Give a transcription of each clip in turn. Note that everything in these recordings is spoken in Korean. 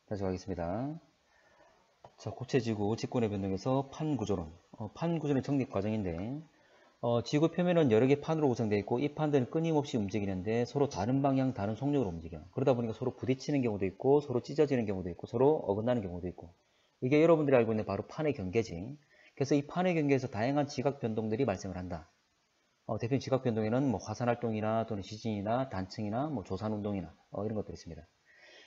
다시 가겠습니다. 자, 고체지구 직권의 변동에서 판구조론. 판구조론의 정립 과정인데, 지구 표면은 여러 개 판으로 구성되어 있고, 이 판들은 끊임없이 움직이는데 서로 다른 방향, 다른 속력으로 움직여. 그러다 보니까 서로 부딪히는 경우도 있고, 서로 찢어지는 경우도 있고, 서로 어긋나는 경우도 있고. 이게 여러분들이 알고 있는 바로 판의 경계지. 그래서 이 판의 경계에서 다양한 지각 변동들이 발생을 한다. 대표적인 지각 변동에는 뭐 화산활동이나 또는 지진이나 단층이나 뭐 조산운동이나 이런 것들이 있습니다.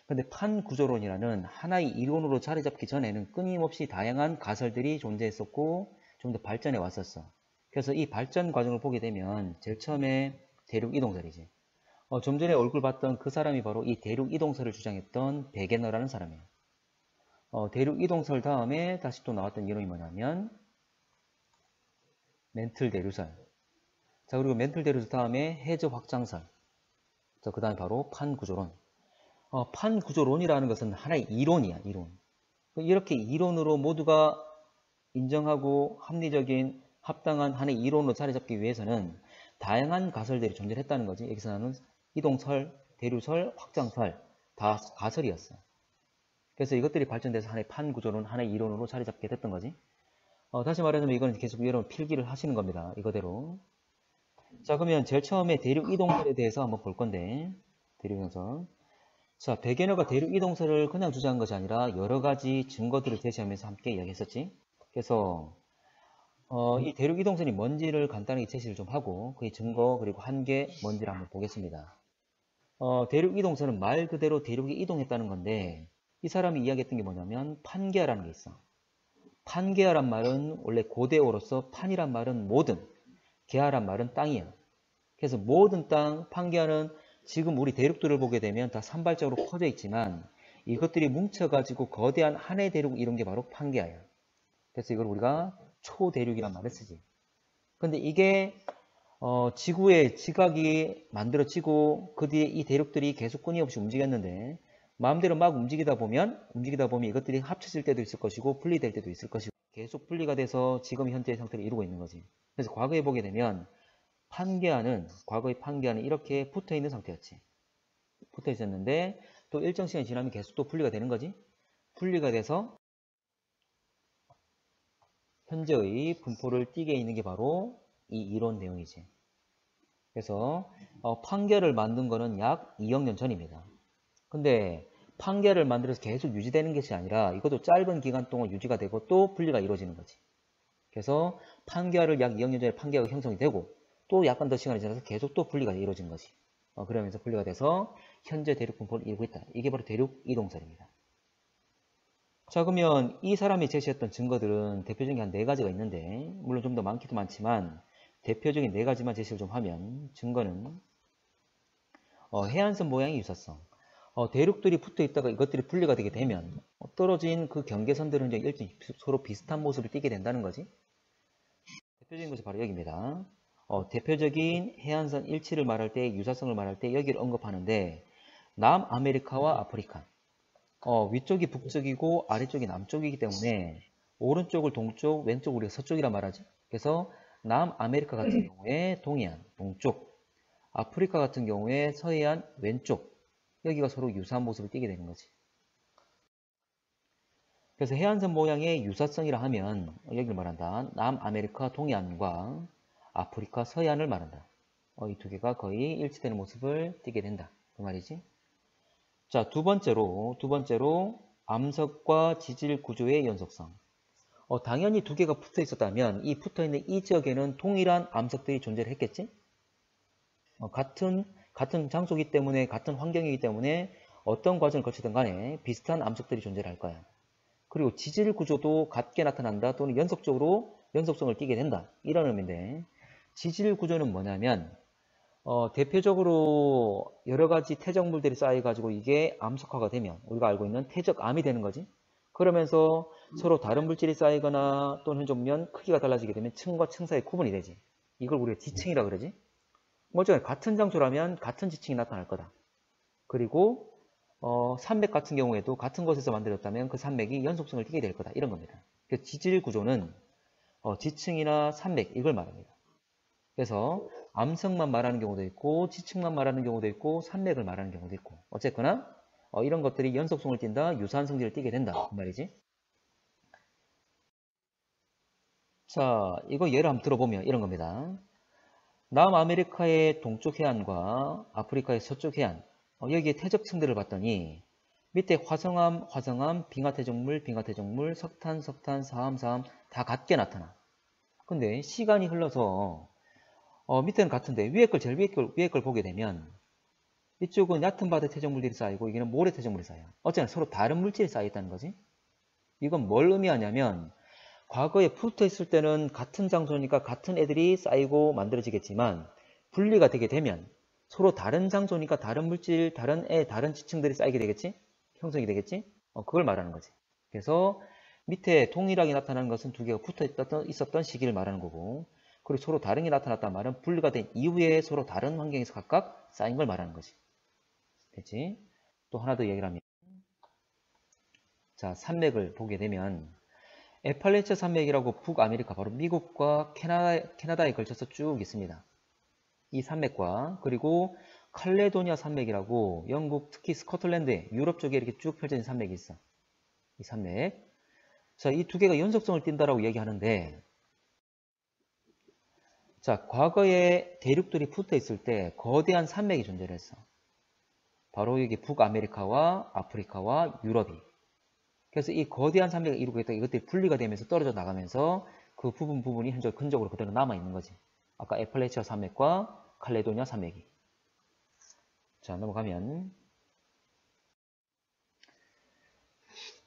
근데 판구조론이라는 하나의 이론으로 자리 잡기 전에는 끊임없이 다양한 가설들이 존재했었고 좀 더 발전해 왔었어. 그래서 이 발전 과정을 보게 되면 제일 처음에 대륙 이동설이지. 좀 전에 얼굴 봤던 그 사람이 바로 이 대륙 이동설을 주장했던 베게너라는 사람이에요. 대륙 이동설 다음에 다시 또 나왔던 이론이 뭐냐면 멘틀 대류설. 자, 그리고 멘틀 대류설 다음에 해저 확장설. 자, 그 다음에 바로 판구조론. 판구조론이라는 것은 하나의 이론이야, 이론. 이렇게 이론으로 모두가 인정하고 합리적인 합당한 하나의 이론으로 자리 잡기 위해서는 다양한 가설들이 존재했다는 거지. 여기서 나는 이동설, 대류설, 확장설 다 가설이었어. 그래서 이것들이 발전돼서 하나의 판구조론, 하나의 이론으로 자리 잡게 됐던 거지. 다시 말하자면 이건 계속 여러분 필기를 하시는 겁니다. 이거대로. 자, 그러면 제일 처음에 대륙 이동설에 대해서 한번 볼 건데, 대륙 이동설. 자, 베게너가 대륙 이동설을 그냥 주장한 것이 아니라 여러 가지 증거들을 제시하면서 함께 이야기했었지. 그래서 이 대륙 이동설이 뭔지를 간단하게 제시를 좀 하고 그의 증거 그리고 한계 뭔지를 한번 보겠습니다. 대륙 이동설은 말 그대로 대륙이 이동했다는 건데 이 사람이 이야기했던 게 뭐냐면 판게아라는 게 있어. 판게아란 말은 원래 고대어로서 판이란 말은 모든, 게아란 말은 땅이야. 그래서 모든 땅, 판게아는 지금 우리 대륙들을 보게 되면 다 산발적으로 퍼져 있지만 이것들이 뭉쳐가지고 거대한 하나의 대륙 이룬 게 바로 판게아야. 그래서 이걸 우리가 초대륙이란 말을 쓰지. 근데 이게 지구의 지각이 만들어지고 그 뒤에 이 대륙들이 계속 끊임없이 움직였는데 마음대로 막 움직이다 보면 이것들이 합쳐질 때도 있을 것이고 분리될 때도 있을 것이고 계속 분리가 돼서 지금 현재의 상태를 이루고 있는 거지. 그래서 과거에 보게 되면 과거의 판게아는 이렇게 붙어 있는 상태였지. 붙어 있었는데 또 일정 시간이 지나면 계속 또 분리가 되는 거지. 분리가 돼서 현재의 분포를 띠게 있는 게 바로 이 이론 내용이지. 그래서 판게아를 만든 거는 약 2억 년 전입니다. 근데 판게아를 만들어서 계속 유지되는 것이 아니라 이것도 짧은 기간 동안 유지가 되고 또 분리가 이루어지는 거지. 그래서 판게아를 약 2억 년 전에 판게아가 형성이 되고 또 약간 더 시간이 지나서 계속 또 분리가 이루어진 거지. 그러면서 분리가 돼서 현재 대륙 분포를 이루고 있다. 이게 바로 대륙 이동설입니다. 자, 그러면 이 사람이 제시했던 증거들은 대표적인 게 한 4가지가 있는데 물론 좀 더 많기도 많지만 대표적인 4가지만 제시를 좀 하면 증거는 해안선 모양의 유사성. 대륙들이 붙어 있다가 이것들이 분리가 되게 되면 떨어진 그 경계선들은 이제 일찍 서로 비슷한 모습을 띠게 된다는 거지. 대표적인 것이 바로 여기입니다. 대표적인 해안선 일치를 말할 때 유사성을 말할 때 여기를 언급하는데 남아메리카와 아프리카 위쪽이 북쪽이고 아래쪽이 남쪽이기 때문에 오른쪽을 동쪽, 왼쪽 우리가 서쪽이라 말하지. 그래서 남아메리카 같은 경우에 동해안, 동쪽, 아프리카 같은 경우에 서해안, 왼쪽 여기가 서로 유사한 모습을 띠게 되는 거지. 그래서 해안선 모양의 유사성이라 하면 여기를 말한다. 남아메리카 동해안과 아프리카 서해안을 말한다. 이 두 개가 거의 일치되는 모습을 띠게 된다. 그 말이지. 자, 두 번째로 암석과 지질 구조의 연속성. 당연히 두 개가 붙어 있었다면 이 붙어 있는 이 지역에는 동일한 암석들이 존재를 했겠지? 같은 장소이기 때문에 같은 환경이기 때문에 어떤 과정을 거치든 간에 비슷한 암석들이 존재를 할 거야. 그리고 지질 구조도 같게 나타난다 또는 연속적으로 연속성을 띠게 된다. 이런 의미인데 지질 구조는 뭐냐면 대표적으로 여러 가지 퇴적물들이 쌓여가지고 이게 암석화가 되면 우리가 알고 있는 퇴적암이 되는 거지. 그러면서 서로 다른 물질이 쌓이거나 또는 좀 보면 크기가 달라지게 되면 층과 층 사이 구분이 되지. 이걸 우리가 지층이라 그러지. 먼저 같은 장소라면 같은 지층이 나타날 거다. 그리고 산맥 같은 경우에도 같은 곳에서 만들었다면 그 산맥이 연속성을 띠게 될 거다. 이런 겁니다. 그래서 지질 구조는 지층이나 산맥 이걸 말합니다. 그래서 암석만 말하는 경우도 있고 지층만 말하는 경우도 있고 산맥을 말하는 경우도 있고 어쨌거나 이런 것들이 연속성을 띈다, 유사한 성질을 띠게 된다 그 말이지. 자, 이거 예를 한번 들어보면 이런 겁니다. 남아메리카의 동쪽 해안과 아프리카의 서쪽 해안, 여기에 퇴적층들을 봤더니 밑에 화성암, 빙하퇴적물, 석탄, 사암 다 같게 나타나. 근데 시간이 흘러서 밑에는 같은데 위에 걸 보게 되면 이쪽은 얕은 바다 퇴적물들이 쌓이고 여기는 모래 퇴적물이 쌓여. 어쨌든 서로 다른 물질이 쌓여 있다는 거지. 이건 뭘 의미하냐면 과거에 붙어 있을 때는 같은 장소니까 같은 애들이 쌓이고 만들어지겠지만 분리가 되게 되면 서로 다른 장소니까 다른 물질, 다른 지층들이 쌓이게 되겠지? 형성이 되겠지? 그걸 말하는 거지. 그래서 밑에 동일하게 나타나는 것은 두 개가 붙어 있었던 시기를 말하는 거고, 그리고 서로 다른 게 나타났단 말은 분리가 된 이후에 서로 다른 환경에서 각각 쌓인 걸 말하는 거지. 됐지? 또 하나 더 얘기를 하면, 자, 산맥을 보게 되면 에팔레치아 산맥이라고 북아메리카, 바로 미국과 캐나다에 걸쳐서 쭉 있습니다. 이 산맥과 그리고 칼레도니아 산맥이라고 영국, 특히 스코틀랜드, 유럽 쪽에 이렇게 쭉 펼쳐진 산맥이 있어. 이 산맥. 자, 이 두 개가 연속성을 띈다라고 얘기하는데, 자, 과거에 대륙들이 붙어 있을 때 거대한 산맥이 존재를 했어. 바로 여기 북아메리카와 아프리카와 유럽이. 그래서 이 거대한 산맥을 이루고 있다. 이것들이 분리가 되면서 떨어져 나가면서 그 부분이 현재 근적으로 그대로 남아있는 거지. 아까 에팔레치아 산맥과 칼레도니아 산맥이. 자, 넘어가면.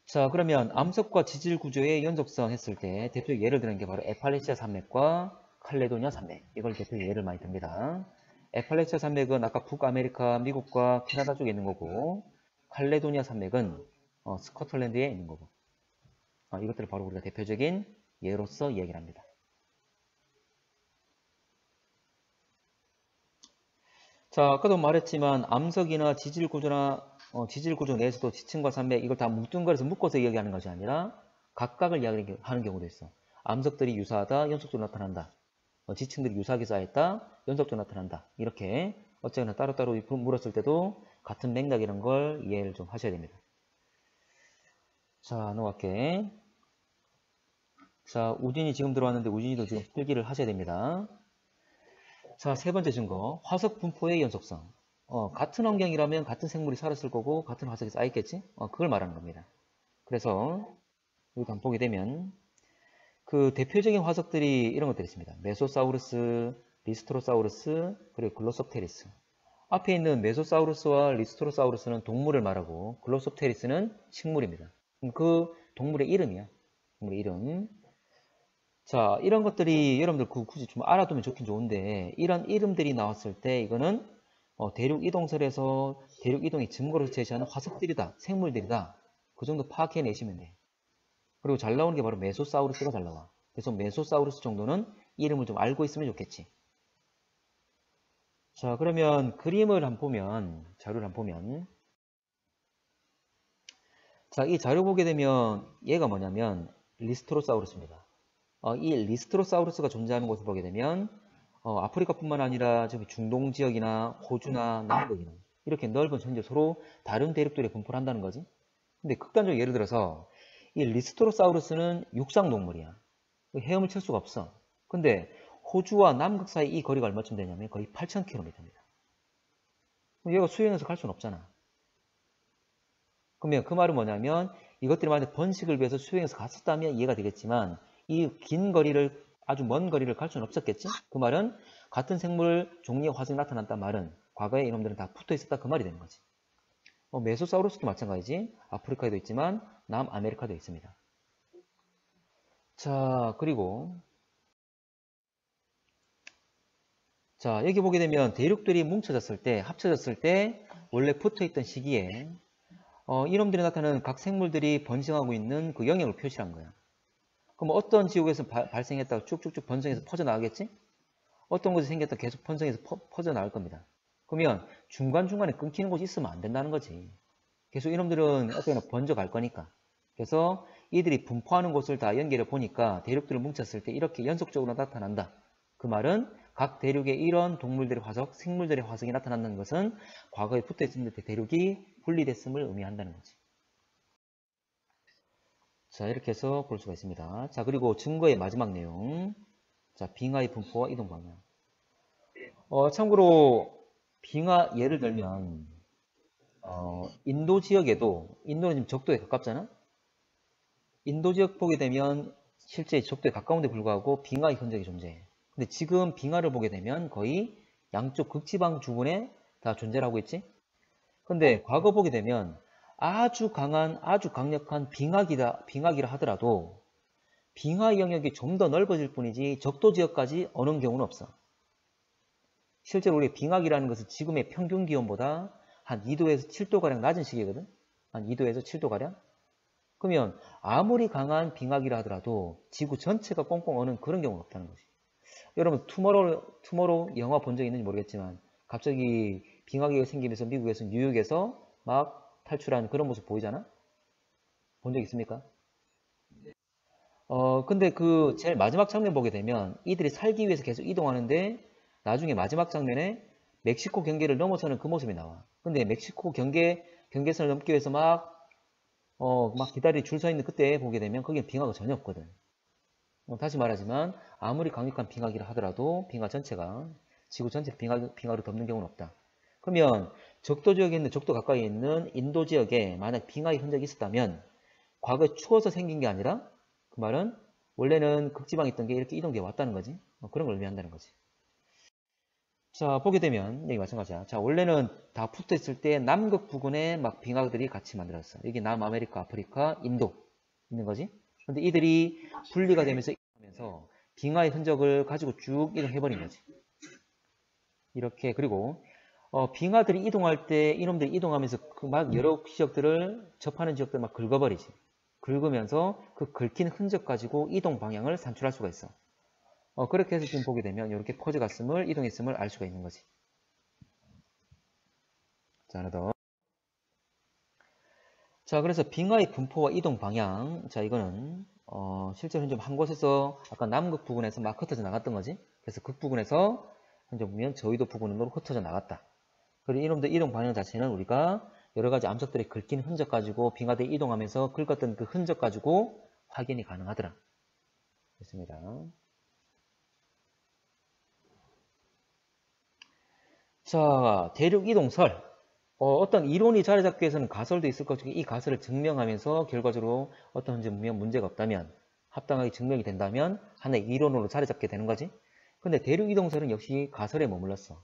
자, 그러면 암석과 지질 구조의 연속성 했을 때 대표 예를 드는 게 바로 에팔레치아 산맥과 칼레도니아 산맥. 이걸 대표 예를 많이 듭니다. 에팔레치아 산맥은 아까 북아메리카, 미국과 캐나다 쪽에 있는 거고, 칼레도니아 산맥은 스코틀랜드에 있는 거고. 이것들을 바로 우리가 대표적인 예로서 얘기를 합니다. 자, 아까도 말했지만 암석이나 지질 구조 내에서도 지층과 산맥 이걸 다 뭉뚱그려서 묶어서 이야기하는 것이 아니라 각각을 이야기하는 경우도 있어. 암석들이 유사하다, 연속적으로 나타난다. 지층들이 유사하게 쌓였다, 연속적으로 나타난다. 이렇게 어쨌거나 따로따로 물었을 때도 같은 맥락이라는 걸 이해를 좀 하셔야 됩니다. 자, 넘어갈게. 자, 우진이 지금 들어왔는데 우진이도 지금 필기를 하셔야 됩니다. 자, 세 번째 증거. 화석 분포의 연속성. 같은 환경이라면 같은 생물이 살았을 거고 같은 화석이 쌓였겠지? 그걸 말하는 겁니다. 그래서 여기 한번 보게 되면 그 대표적인 화석들이 이런 것들이 있습니다. 메소사우루스, 리스토로사우루스, 그리고 글로섭테리스. 앞에 있는 메소사우루스와 리스토로사우루스는 동물을 말하고 글로섭테리스는 식물입니다. 그 동물의 이름이야. 동물의 이름. 자, 이런 것들이 여러분들 굳이 좀 알아두면 좋긴 좋은데 이런 이름들이 나왔을 때 이거는 대륙 이동설에서 대륙 이동의 증거로 제시하는 화석들이다, 생물들이다. 그 정도 파악해내시면 돼. 그리고 잘 나오는 게 바로 메소사우루스가 잘 나와. 그래서 메소사우루스 정도는 이름을 좀 알고 있으면 좋겠지. 자, 그러면 그림을 한번 보면, 자료를 한번 보면, 자, 이 자료 보게 되면 얘가 뭐냐면 리스토로사우루스입니다. 이 리스토로사우루스가 존재하는 곳을 보게 되면 아프리카뿐만 아니라 저기 중동 지역이나 호주나 남극이나 이렇게 넓은 현재 서로 다른 대륙들에 분포를 한다는 거지. 근데 극단적으로 예를 들어서 이 리스토로사우루스는 육상 동물이야. 헤엄을 칠 수가 없어. 근데 호주와 남극 사이 이 거리가 얼마쯤 되냐면 거의 8,000km입니다. 얘가 수영해서 갈 수는 없잖아. 그러면 그 말은 뭐냐면 이것들이 만약 번식을 위해서 수영해서 갔었다면 이해가 되겠지만 이 긴 거리를, 아주 먼 거리를 갈 수는 없었겠지? 그 말은 같은 생물 종류의 화석이 나타났단 말은 과거에 이놈들은 다 붙어 있었다 그 말이 되는 거지. 메소사우루스도 마찬가지지. 아프리카에도 있지만 남아메리카도 있습니다. 자, 그리고 자, 여기 보게 되면 대륙들이 뭉쳐졌을 때, 합쳐졌을 때 원래 붙어있던 시기에 이놈들이 나타나는 각 생물들이 번성하고 있는 그 영역을 표시한 거야. 그럼 어떤 지역에서 발생했다가 쭉쭉쭉 번성해서 퍼져나가겠지? 어떤 곳이 생겼다 계속 번성해서 퍼져나갈 겁니다. 그러면 중간중간에 끊기는 곳이 있으면 안 된다는 거지. 계속 이놈들은 어떻게나 번져갈 거니까. 그래서 이들이 분포하는 곳을 다 연결해 보니까 대륙들을 뭉쳤을 때 이렇게 연속적으로 나타난다. 그 말은 각 대륙에 이런 동물들의 화석, 생물들의 화석이 나타난다는 것은 과거에 붙어있었는데 대륙이 분리됐음을 의미한다는 거지. 자, 이렇게 해서 볼 수가 있습니다. 자, 그리고 증거의 마지막 내용. 자, 빙하의 분포와 이동 방향. 참고로 빙하 예를 들면 인도 지역에도 인도는 지금 적도에 가깝잖아. 인도 지역 보게 되면 실제 적도에 가까운데 불구하고 빙하의 흔적이 존재해. 근데 지금 빙하를 보게 되면 거의 양쪽 극지방 주변에 다 존재를 하고 있지. 근데 과거 보게 되면 아주 강한 아주 강력한 빙하기라 하더라도 빙하 영역이 좀 더 넓어질 뿐이지 적도 지역까지 오는 경우는 없어. 실제로 우리 빙하기라는 것은 지금의 평균 기온보다 한 2도에서 7도가량 낮은 시기거든. 한 2도에서 7도가량. 그러면 아무리 강한 빙하기라 하더라도 지구 전체가 꽁꽁 어는 그런 경우는 없다는 거지. 여러분 투모로우 영화 본 적 있는지 모르겠지만 갑자기 빙하기가 생기면서 미국에서 뉴욕에서 막 탈출하는 그런 모습 보이잖아? 본 적 있습니까? 근데 그 제일 마지막 장면 보게 되면 이들이 살기 위해서 계속 이동하는데 나중에 마지막 장면에 멕시코 경계를 넘어서는 그 모습이 나와. 근데 멕시코 경계선을 넘기 위해서 막 기다리 줄 서 있는 그때 보게 되면 거기에 빙하가 전혀 없거든. 다시 말하지만 아무리 강력한 빙하기라 하더라도 빙하 전체가 지구 전체 빙하로 덮는 경우는 없다. 그러면 적도 지역에 있는 적도 가까이 있는 인도 지역에 만약 빙하의 흔적이 있었다면 과거에 추워서 생긴 게 아니라 그 말은 원래는 극지방에 있던 게 이렇게 이동되어 왔다는 거지. 그런 걸 의미한다는 거지. 자, 보게 되면 여기 마찬가지야. 자, 원래는 다 붙어 있을 때 남극 부근에 막 빙하들이 같이 만들었어. 여기 남아메리카, 아프리카, 인도 있는 거지. 근데 이들이 분리가 되면서 빙하의 흔적을 가지고 쭉 이동해버린 거지. 이렇게. 그리고 빙하들이 이동할 때 이놈들이 이동하면서 그 막 여러 지역들을 접하는 지역들 막 긁어버리지. 긁으면서 그 긁힌 흔적 가지고 이동 방향을 산출할 수가 있어. 그렇게 해서 지금 보게 되면 이렇게 퍼져 갔음을 이동했음을 알 수가 있는 거지. 자, 하나 더. 자, 그래서 빙하의 분포와 이동 방향. 자, 이거는 실제로 현재 한 곳에서 아까 남극 부근에서 막 흩어져 나갔던 거지. 그래서 극 부근에서 현재 보면 저위도 부근으로 흩어져 나갔다. 그리고 이놈들 이동 방향 자체는 우리가 여러 가지 암석들이 긁힌 흔적 가지고 빙하들이 이동하면서 긁었던 그 흔적 가지고 확인이 가능하더라. 됐습니다. 자, 대륙 이동설. 어떤 이론이 자리 잡기 위해서는 가설도 있을 것이고 이 가설을 증명하면서 결과적으로 어떤 문제가 없다면 합당하게 증명이 된다면 하나의 이론으로 자리 잡게 되는 거지. 근데 대륙 이동설은 역시 가설에 머물렀어.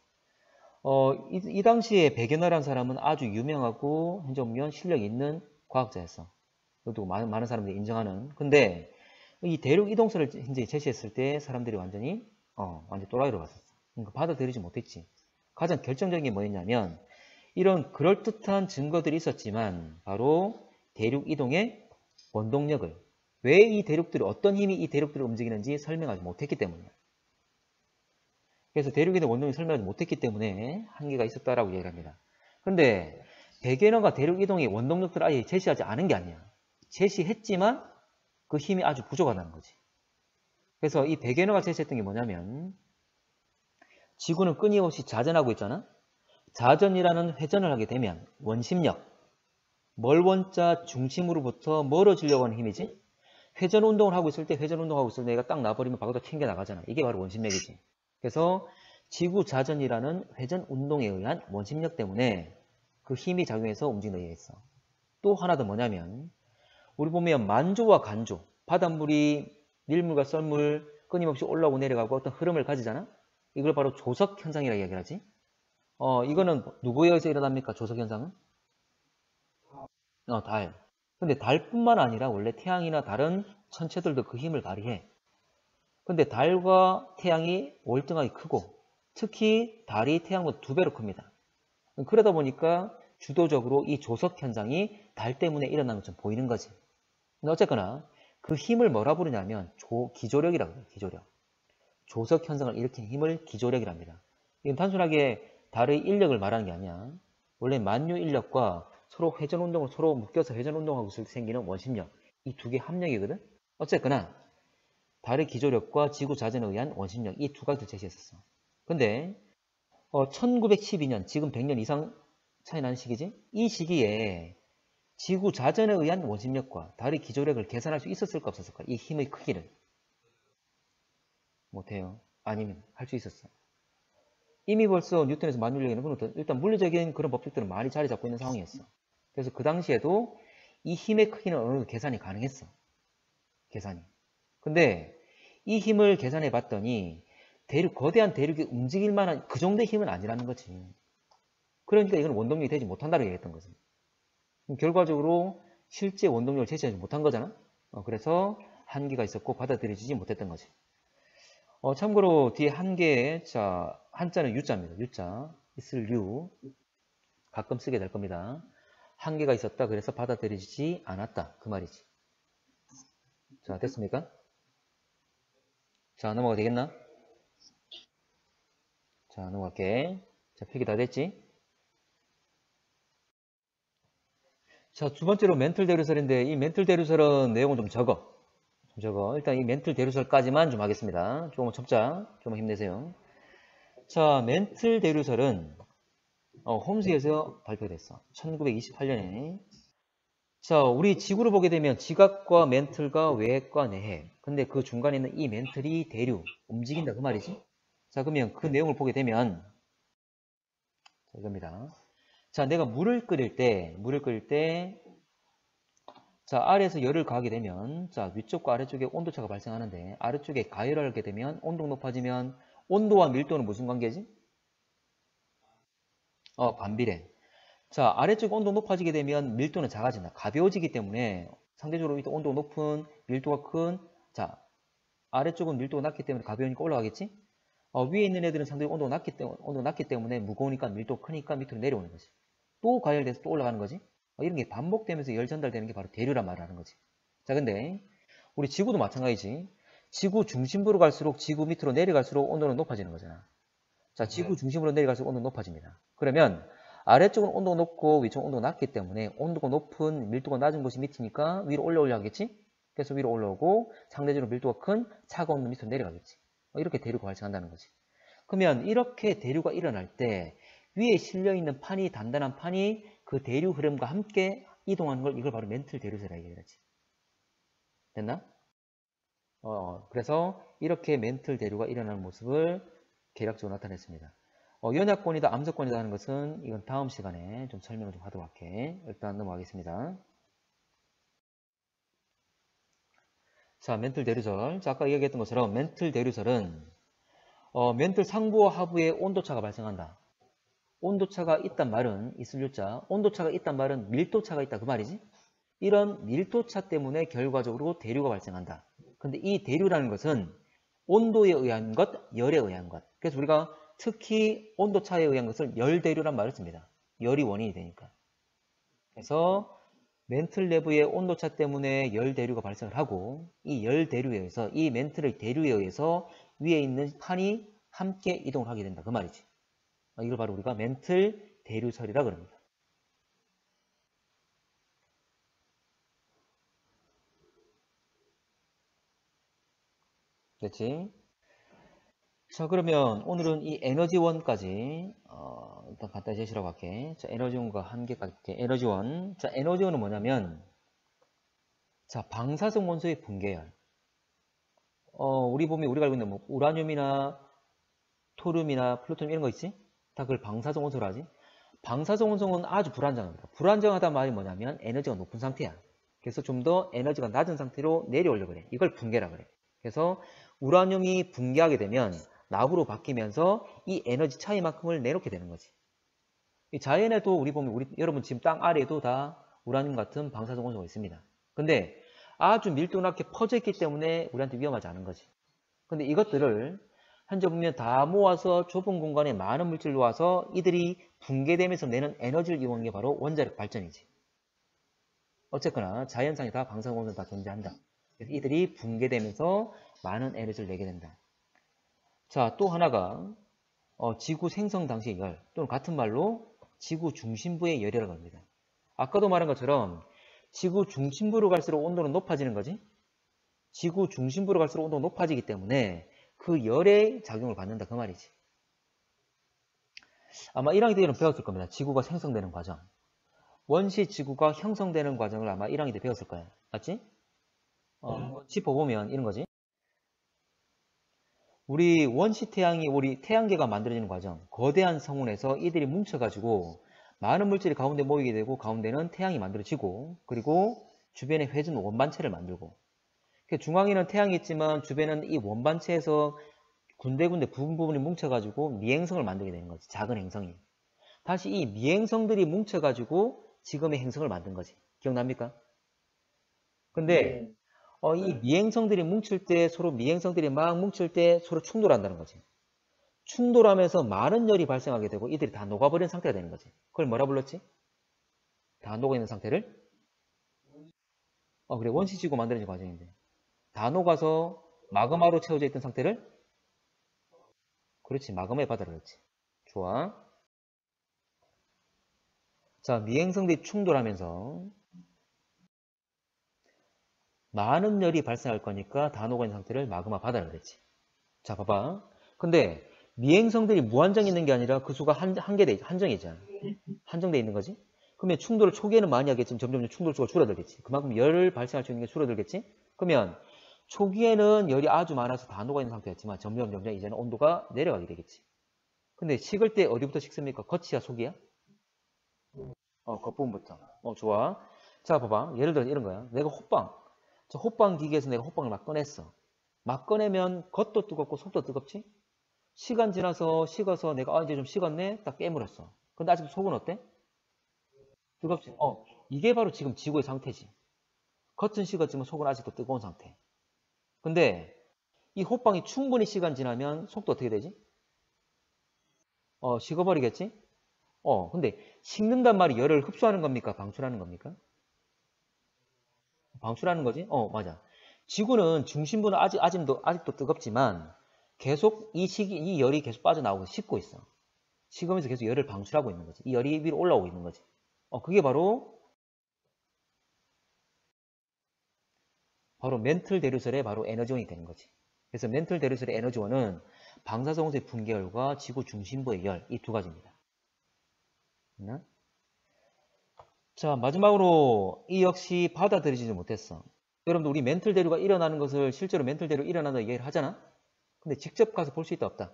이 당시에 백연하라는 사람은 아주 유명하고 현재 보면 실력이 있는 과학자였어. 그것도 많은 사람들이 인정하는. 근데 이 대륙 이동설을 현재 제시했을 때 사람들이 완전 또라이로 봤었어. 그러니까 받아들이지 못했지. 가장 결정적인 게 뭐였냐면 이런 그럴듯한 증거들이 있었지만 바로 대륙 이동의 원동력을 왜 이 대륙들이 어떤 힘이 이 대륙들을 움직이는지 설명하지 못했기 때문이야. 그래서 대륙 이동 원동력을 설명하지 못했기 때문에 한계가 있었다라고 얘기를 합니다. 근데 백연어가 대륙 이동의 원동력들을 아예 제시하지 않은 게 아니야. 제시했지만 그 힘이 아주 부족하다는 거지. 그래서 이 백연어가 제시했던 게 뭐냐면 지구는 끊임없이 자전하고 있잖아. 자전이라는 회전을 하게 되면 원심력, 멀원자 중심으로부터 멀어지려고 하는 힘이지. 회전 운동을 하고 있을 때 내가 딱 놔버리면 밖으로 튕겨 나가잖아. 이게 바로 원심력이지. 그래서 지구 자전이라는 회전 운동에 의한 원심력 때문에 그 힘이 작용해서 움직이는 게 있어. 또 하나 더 뭐냐면 우리 보면 만조와 간조, 바닷물이 밀물과 썰물 끊임없이 올라오고 내려가고 어떤 흐름을 가지잖아. 이걸 바로 조석 현상이라고 얘기를 하지. 이거는 누구에 의해서 일어납니까? 조석 현상은? 달. 근데 달뿐만 아니라 원래 태양이나 다른 천체들도 그 힘을 발휘해. 근데 달과 태양이 월등하게 크고 특히 달이 태양보다 2배로 큽니다. 그러다 보니까 주도적으로 이 조석 현상이 달 때문에 일어나는 것처럼 보이는 거지. 근데 어쨌거나 그 힘을 뭐라 부르냐면 기조력이라고 해요. 기조력. 조석 현상을 일으킨 힘을 기조력이랍니다. 이건 단순하게 달의 인력을 말하는 게 아니야. 원래 만유 인력과 서로 회전 운동을 서로 묶여서 회전 운동하고 있을 때 생기는 원심력. 이 두 개 합력이거든. 어쨌거나 달의 기조력과 지구 자전에 의한 원심력 이 두 가지를 제시했었어. 근데 1912년, 지금 100년 이상 차이 나는 시기지? 이 시기에 지구 자전에 의한 원심력과 달의 기조력을 계산할 수 있었을까 없었을까? 이 힘의 크기를. 못해요. 아니면 할 수 있었어. 이미 벌써 뉴턴에서 만물력에는 일단 물리적인 그런 법칙들은 많이 자리 잡고 있는 상황이었어. 그래서 그 당시에도 이 힘의 크기는 어느 정도 계산이 가능했어. 계산이. 근데 이 힘을 계산해 봤더니 거대한 대륙이 움직일 만한 그 정도의 힘은 아니라는 거지. 그러니까 이건 원동력이 되지 못한다고 얘기했던 거지. 결과적으로 실제 원동력을 제시하지 못한 거잖아. 그래서 한계가 있었고 받아들여지지 못했던 거지. 참고로 뒤에 한계에 자 한자는 유자입니다. 유자 있을 유 가끔 쓰게 될 겁니다. 한계가 있었다. 그래서 받아들여지지 않았다. 그 말이지. 자, 됐습니까? 자, 넘어가 되겠나? 자, 넘어갈게. 자, 필기 다 됐지? 자, 두 번째로 멘틀 대류설인데 이 멘틀 대류설은 내용은 좀 적어. 일단 이 멘틀 대류설까지만 좀 하겠습니다. 조금 접자. 좀 힘내세요. 자, 멘틀 대류설은 홈스에서 발표됐어. 1928년에. 자, 우리 지구를 보게 되면 지각과 멘틀과 외핵과 내핵. 근데 그 중간에 있는 이 멘틀이 대류, 움직인다 그 말이지. 자, 그러면 그 내용을 보게 되면 자, 이겁니다. 자, 내가 물을 끓일 때 자, 아래에서 열을 가하게 되면 자, 위쪽과 아래쪽에 온도차가 발생하는데 아래쪽에 가열을 하게 되면 온도가 높아지면 온도와 밀도는 무슨 관계지? 반비례. 자, 아래쪽 온도 높아지게 되면 밀도는 작아진다. 가벼워지기 때문에 상대적으로 온도가 높은 밀도가 큰 자, 아래쪽은 밀도가 낮기 때문에 가벼우니까 올라가겠지? 위에 있는 애들은 상대적으로 온도가 낮기 때문에 무거우니까 밀도가 크니까 밑으로 내려오는 거지. 또 가열돼서 또 올라가는 거지. 이런 게 반복되면서 열 전달되는 게 바로 대류란 말을 하는 거지. 자, 근데 우리 지구도 마찬가지지. 지구 중심부로 갈수록 지구 밑으로 내려갈수록 온도는 높아지는 거잖아. 자, 지구 중심으로 내려갈수록 온도는 높아집니다. 그러면 아래쪽은 온도가 높고 위쪽은 온도가 낮기 때문에 온도가 높은 밀도가 낮은 곳이 밑이니까 위로 올라가겠지? 그래서 위로 올라오고 상대적으로 밀도가 큰 차가운 밑으로 내려가겠지. 이렇게 대류가 발생한다는 거지. 그러면 이렇게 대류가 일어날 때 위에 실려있는 판이 단단한 판이 그 대류 흐름과 함께 이동하는 걸 이걸 바로 멘틀 대류설이라고 얘기하지. 됐나? 그래서 이렇게 멘틀 대류가 일어나는 모습을 계략적으로 나타냈습니다. 연약권이다, 암석권이다 하는 것은 이건 다음 시간에 좀 설명을 좀 하도록 할게. 일단 넘어가겠습니다. 자, 멘틀 대류설. 자, 아까 얘기했던 것처럼 멘틀 대류설은 멘틀 상부와 하부에 온도차가 발생한다. 온도차가 있단 말은 있을 유자. 온도차가 있단 말은 밀도차가 있다 그 말이지. 이런 밀도차 때문에 결과적으로 대류가 발생한다. 근데 이 대류라는 것은 온도에 의한 것, 열에 의한 것. 그래서 우리가 특히 온도차에 의한 것을 열대류란 말을 씁니다. 열이 원인이 되니까. 그래서 멘틀 내부의 온도차 때문에 열대류가 발생을 하고 이 열대류에 의해서 이 멘틀의 대류에 의해서 위에 있는 판이 함께 이동을 하게 된다. 그 말이지. 이걸 바로 우리가 멘틀 대류설이라 그럽니다. 됐지? 자, 그러면 오늘은 이 에너지원까지 일단 간단히 제시라고 할게. 자, 에너지원과 한계까지 할게. 에너지원. 자, 에너지원은 뭐냐면 자, 방사성 원소의 분계열. 우리 보면 우리가 알고 있는 뭐 우라늄이나 토륨이나 플루토늄 이런 거 있지? 다 그걸 방사성 원소로 하지. 방사성 원소는 아주 불안정합니다. 불안정하다는 말이 뭐냐면 에너지가 높은 상태야. 그래서 좀 더 에너지가 낮은 상태로 내려오려고 그래. 이걸 분계라 그래. 그래서 우라늄이 붕괴하게 되면 나후로 바뀌면서 이 에너지 차이만큼을 내놓게 되는 거지. 이 자연에도 우리 보면 여러분 지금 땅 아래에도 다 우라늄 같은 방사성 원소가 있습니다. 근데 아주 밀도 낮게 퍼져 있기 때문에 우리한테 위험하지 않은 거지. 근데 이것들을 현재 보면 다 모아서 좁은 공간에 많은 물질을 놓아서 이들이 붕괴되면서 내는 에너지를 이용한 게 바로 원자력 발전이지. 어쨌거나 자연상에 다 방사성 원소가 다 존재한다. 그래서 이들이 붕괴되면서 많은 에너지를 내게 된다. 자, 또 하나가 지구 생성 당시의 열 또는 같은 말로 지구 중심부의 열이라고 합니다. 아까도 말한 것처럼 지구 중심부로 갈수록 온도는 높아지는 거지. 지구 중심부로 갈수록 온도가 높아지기 때문에 그 열의 작용을 받는다 그 말이지. 아마 1학년 때 이런 배웠을 겁니다. 지구가 생성되는 과정. 원시 지구가 형성되는 과정을 아마 1학년 때 배웠을 거예요. 맞지? 짚어보면 이런 거지. 우리 원시 태양이 우리 태양계가 만들어지는 과정. 거대한 성운에서 이들이 뭉쳐가지고 많은 물질이 가운데 모이게 되고 가운데는 태양이 만들어지고 그리고 주변에 회전 원반체를 만들고 중앙에는 태양이 있지만 주변은 이 원반체에서 군데군데 부분이 뭉쳐가지고 미행성을 만들게 되는 거지. 작은 행성이. 다시 이 미행성들이 뭉쳐가지고 지금의 행성을 만든 거지. 기억납니까? 근데 이 미행성들이 뭉칠 때 서로 미행성들이 막 뭉칠 때 서로 충돌한다는 거지. 충돌하면서 많은 열이 발생하게 되고 이들이 다 녹아버린 상태가 되는 거지. 그걸 뭐라 불렀지? 다 녹아있는 상태를? 그래. 원시지구 만들어진 과정인데. 다 녹아서 마그마로 채워져 있던 상태를? 그렇지. 마그마의 바다라 그랬지. 좋아. 자, 미행성들이 충돌하면서 많은 열이 발생할 거니까 다 녹아있는 상태를 마그마 바다라 그랬지. 자, 봐봐. 근데 미행성들이 무한정 있는 게 아니라 그 수가 한정이잖아. 한정돼 있는 거지. 그러면 충돌을 초기에는 많이 하겠지만 점점 충돌 수가 줄어들겠지. 그만큼 열을 발생할 수 있는 게 줄어들겠지. 그러면 초기에는 열이 아주 많아서 다 녹아있는 상태였지만 점점 이제는 온도가 내려가게 되겠지. 근데 식을 때 어디부터 식습니까? 겉이야 속이야? 겉부분부터. 좋아. 자, 봐봐. 예를 들어 이런 거야. 내가 호빵 기계에서 내가 호빵을 막 꺼냈어. 막 꺼내면 겉도 뜨겁고 속도 뜨겁지? 시간 지나서 식어서 내가 이제 좀 식었네? 딱 깨물었어. 근데 아직 속은 어때? 뜨겁지? 이게 바로 지금 지구의 상태지. 겉은 식었지만 속은 아직도 뜨거운 상태. 근데 이 호빵이 충분히 시간 지나면 속도 어떻게 되지? 식어버리겠지? 근데 식는단 말이 열을 흡수하는 겁니까? 방출하는 겁니까? 방출하는 거지? 맞아. 지구는 중심부는 아직도 뜨겁지만 계속 이 열이 계속 빠져나오고 식고 있어. 식으면서 계속 열을 방출하고 있는 거지. 이 열이 위로 올라오고 있는 거지. 그게 바로 멘틀 대류설의 바로 에너지원이 되는 거지. 그래서 멘틀 대류설의 에너지원은 방사성운수의 분계열과 지구 중심부의 열, 이 두 가지입니다. 자, 마지막으로 이 역시 받아들이지 못했어. 여러분들 우리 멘틀 대류가 일어나는 것을 실제로 멘틀 대류 일어난다고 얘기를 하잖아? 근데 직접 가서 볼 수 있다 없다?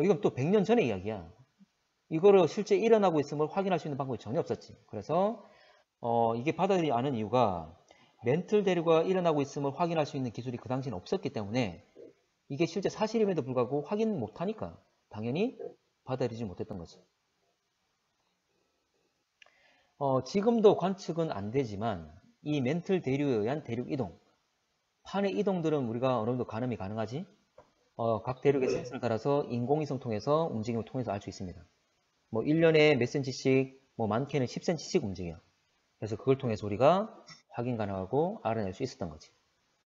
이건 또 100년 전의 이야기야. 이거를 실제 일어나고 있음을 확인할 수 있는 방법이 전혀 없었지. 그래서 이게 받아들이지 않은 이유가 멘틀 대류가 일어나고 있음을 확인할 수 있는 기술이 그 당시에는 없었기 때문에 이게 실제 사실임에도 불구하고 확인 못하니까 당연히 받아들이지 못했던 거지. 지금도 관측은 안 되지만 이 멘틀 대류에 의한 대륙 이동, 판의 이동들은 우리가 어느 정도 가늠이 가능하지? 각 대륙의 센서를 따라서 인공위성 통해서 움직임을 통해서 알 수 있습니다. 뭐 1년에 몇 cm씩, 뭐 많게는 10cm씩 움직여. 그래서 그걸 통해서 우리가 확인 가능하고 알아낼 수 있었던 거지.